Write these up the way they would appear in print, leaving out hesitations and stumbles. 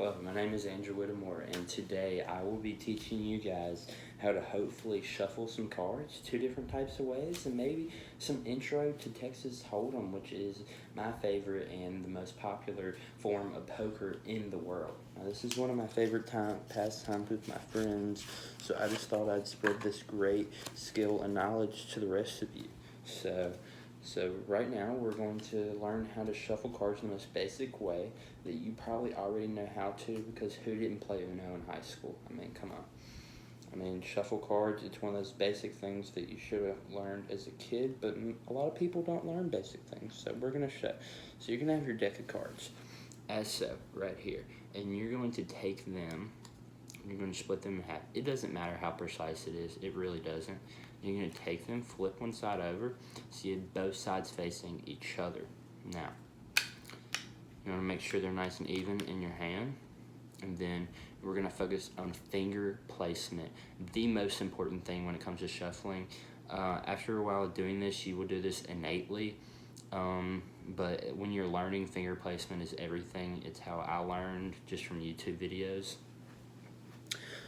Hello, my name is Andrew Whittemore, and today I will be teaching you guys how to hopefully shuffle some cards two different types of ways, and maybe some intro to Texas Hold'em, which is my favorite and the most popular form of poker in the world. Now, this is one of my favorite pastimes with my friends, so I just thought I'd spread this great skill and knowledge to the rest of you. So right now we're going to learn how to shuffle cards in the most basic way that you probably already know how to, because who didn't play Uno in high school? I mean, come on. I mean, shuffle cards, it's one of those basic things that you should have learned as a kid, but a lot of people don't learn basic things, so we're going to show. So you're going to have your deck of cards, as so, right here, and you're going to take them, you're going to split them in half. It doesn't matter how precise it is, it really doesn't. You're going to take them, flip one side over, so you have both sides facing each other. Now, you want to make sure they're nice and even in your hand, and then we're going to focus on finger placement, the most important thing when it comes to shuffling. After a while of doing this, you will do this innately, but when you're learning, finger placement is everything. It's how I learned just from YouTube videos.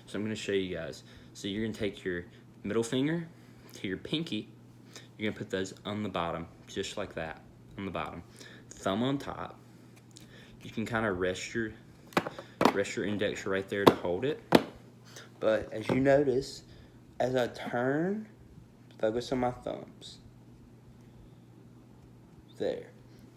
So I'm going to show you guys. So you're going to take your middle finger to your pinky. You're going to put those on the bottom, just like that, on the bottom. Thumb on top. You can kind of rest your index right there to hold it. But as you notice, as I turn, focus on my thumbs. There.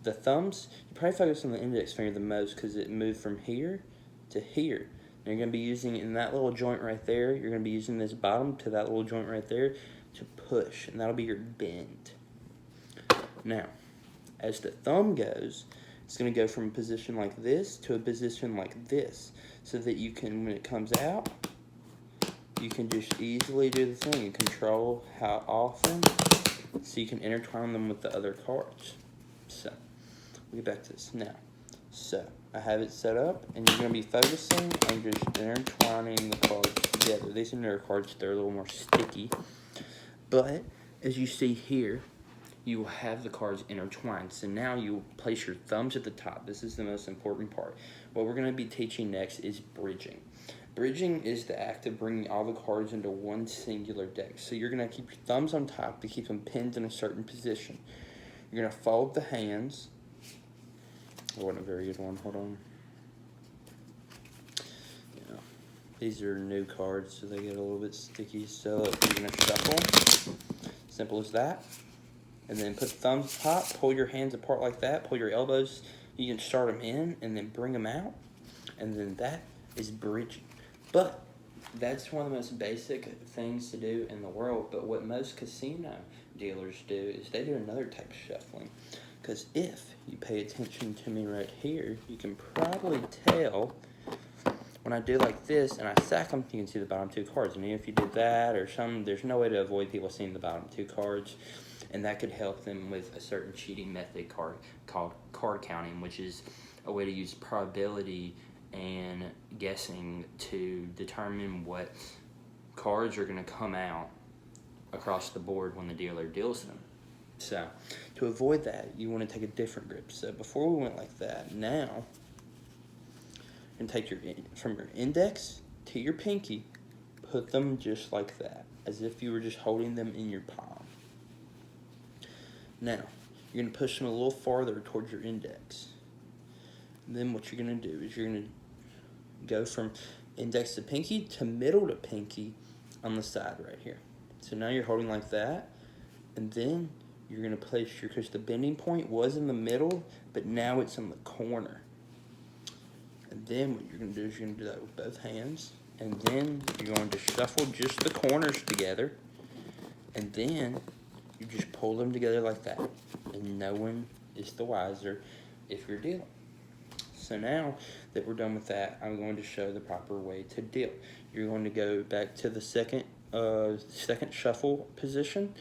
The thumbs, you probably focus on the index finger the most because it moved from here to here. And you're going to be using, in that little joint right there, you're going to be using this bottom to that little joint right there to push, and that'll be your bend. Now, as the thumb goes, it's going to go from a position like this to a position like this, so that you can, when it comes out, you can just easily do the thing and control how often, so you can intertwine them with the other cards. So, we'll get back to this now. So, I have it set up, and you're going to be focusing on just intertwining the cards together. These are newer cards, they're a little more sticky. But, as you see here, you will have the cards intertwined. So now you place your thumbs at the top. This is the most important part. What we're going to be teaching next is bridging. Bridging is the act of bringing all the cards into one singular deck. So you're going to keep your thumbs on top to keep them pinned in a certain position. You're going to fold the hands. Oh, wasn't a very good one. Hold on. Yeah. These are new cards, so they get a little bit sticky. So you're going to shuffle. Simple as that. And then put the thumbs top, pull your hands apart like that, pull your elbows, you can start them in, and then bring them out. And then that is bridging. But that's one of the most basic things to do in the world. But what most casino dealers do is they do another type of shuffling. Because if you pay attention to me right here, you can probably tell when I do like this and I stack them, you can see the bottom two cards. And even if you did that or something, there's no way to avoid people seeing the bottom two cards. And that could help them with a certain cheating method called card counting, which is a way to use probability and guessing to determine what cards are going to come out across the board when the dealer deals them. So, to avoid that, you want to take a different grip. So, before we went like that, now, and take from your index to your pinky, put them just like that, as if you were just holding them in your palm. Now, you're going to push them a little farther towards your index. And then what you're going to do is you're going to go from index to pinky to middle to pinky on the side right here. So now you're holding like that, and then you're going to place because the bending point was in the middle, but now it's in the corner. And then what you're going to do is you're going to do that with both hands, and then you're going to shuffle just the corners together, and then you just pull them together like that, and no one is the wiser if you're dealing. So now that we're done with that, I'm going to show the proper way to deal. You're going to go back to the second shuffle position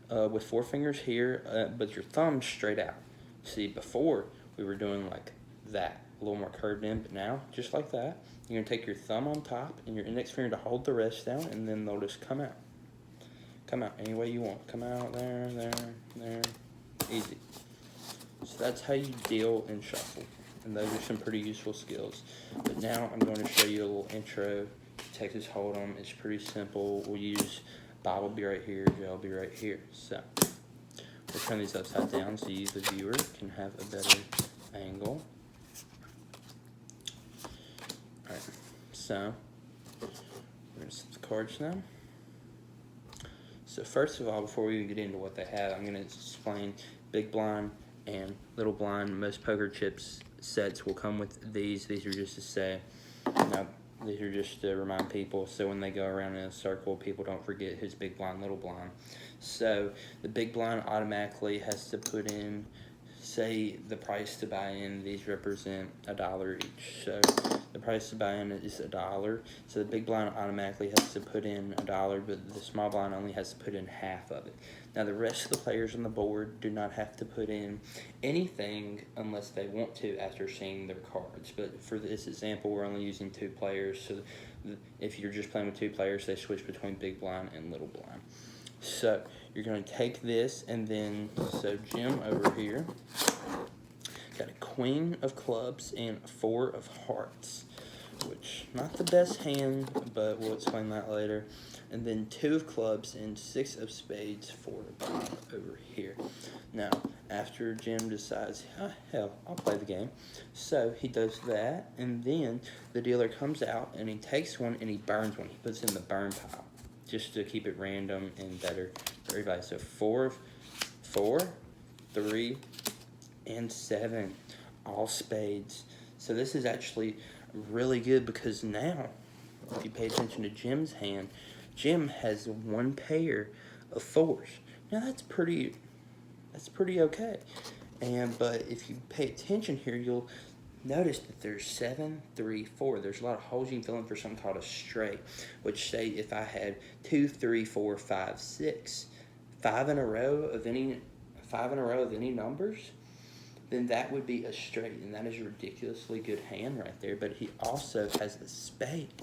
with four fingers here, but your thumbs straight out. See, before we were doing like that, a little more curved in, but now just like that. You're going to take your thumb on top and your index finger to hold the rest down, and then they'll just come out. Come out any way you want. Come out there. Easy. So that's how you deal and shuffle. and those are some pretty useful skills. But now I'm going to show you a little intro to Texas Hold'em. It's pretty simple. We'll use Bob will be right here, Joe will be right here. So we'll turn these upside down so you, the viewer, can have a better angle. Alright, so we're going to set the cards now. So first of all, before we even get into what they have, I'm going to explain big blind and little blind. Most poker chips sets will come with these. These are just to say, these are just to remind people so when they go around in a circle, people don't forget who's big blind, little blind. So the big blind automatically has to put in, say the price to buy in, these represent $1 each. So the price to buy in is $1. So the big blind automatically has to put in $1, but the small blind only has to put in half of it. Now the rest of the players on the board do not have to put in anything unless they want to after seeing their cards. But for this example, we're only using 2 players. So if you're just playing with 2 players, they switch between big blind and little blind. So you're going to take this, and then, so Jim over here got a queen of clubs and 4 of hearts, which not the best hand, but we'll explain that later. And then 2 of clubs and 6 of spades for Bob over here. Now, after Jim decides, oh, hell, I'll play the game. So he does that, and then the dealer comes out and he takes one and he burns one. He puts it in the burn pile, just to keep it random and better for everybody. So 4, 3, and 7, all spades. So this is actually really good because now, if you pay attention to Jim's hand, Jim has 1 pair of 4s. Now that's pretty okay. But if you pay attention here, you'll notice that there's 7, 3, 4. There's a lot of holes you can fill in for something called a straight, which say if I had 2, 3, 4, 5, 6, 5 in a row of any numbers, then that would be a straight, and that is a ridiculously good hand right there. But he also has a spade,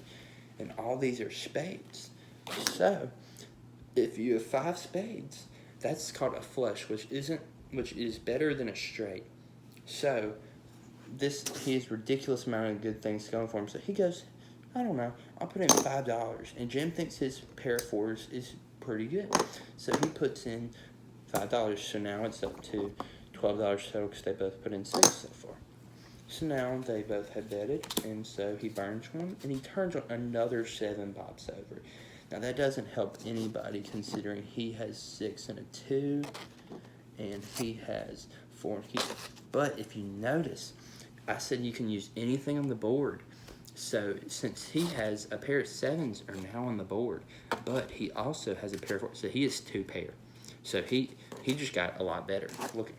and all these are spades. So if you have 5 spades, that's called a flush, which is better than a straight. So he has ridiculous amount of good things going for him. So he goes, I don't know, I'll put in $5, and Jim thinks his pair of 4s is pretty good. So he puts in $5. So now it's up to $12 total because they both put in 6 so far. So now they both have betted, and so he burns one, and he turns on another 7 Bob's over. Now that doesn't help anybody considering he has 6 and a 2, and he has 4 and But if you notice, I said you can use anything on the board. So since he has a pair of 7s are now on the board, but he also has a pair of 4s, so he has 2 pair. So he just got a lot better looking.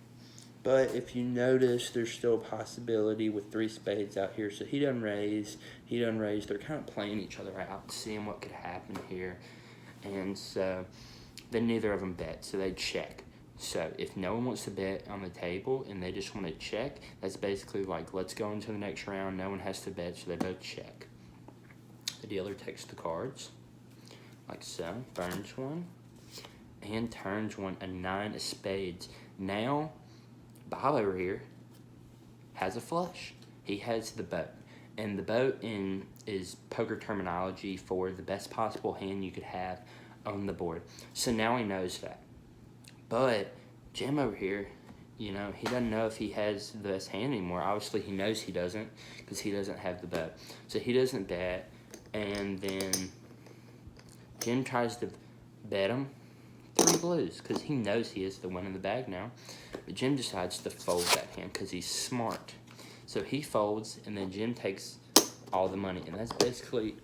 But if you notice, there's still a possibility with 3 spades out here. So he doesn't raise. They're kind of playing each other out, seeing what could happen here. And so then neither of them bet, so they check. So if no one wants to bet on the table and they just want to check, that's basically like, let's go into the next round. No one has to bet, so they both check. The dealer takes the cards, like so, burns one, and turns one, a 9 of spades. Now, Bob over here has a flush. He has the boat. And the boat is poker terminology for the best possible hand you could have on the board. So now he knows that. But Jim over here, he doesn't know if he has the best hand anymore. Obviously, he knows he doesn't because he doesn't have the boat. So he doesn't bet. And then Jim tries to bet him 3 blues because he knows he is the one in the bag now. But Jim decides to fold that hand because he's smart. So he folds, and then Jim takes all the money. And that's basically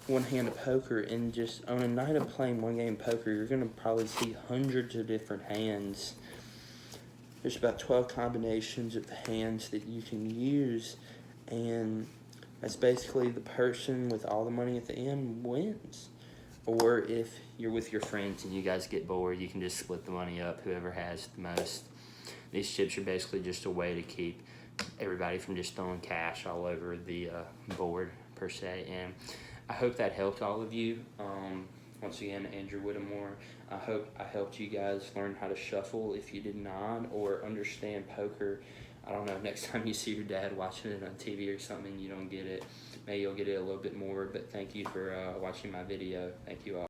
one hand of poker. And just on a night of playing one game of poker, you're going to probably see hundreds of different hands. There's about 12 combinations of the hands that you can use. And that's basically the person with all the money at the end wins. Or if you're with your friends and you guys get bored, you can just split the money up, whoever has the most. These chips are basically just a way to keep everybody from just throwing cash all over the board, per se. And I hope that helped all of you. Once again, Andrew Whittemore. I hope I helped you guys learn how to shuffle if you did not, or understand poker I don't know, next time you see your dad watching it on TV or something, you don't get it. Maybe you'll get it a little bit more, but thank you for watching my video. Thank you all.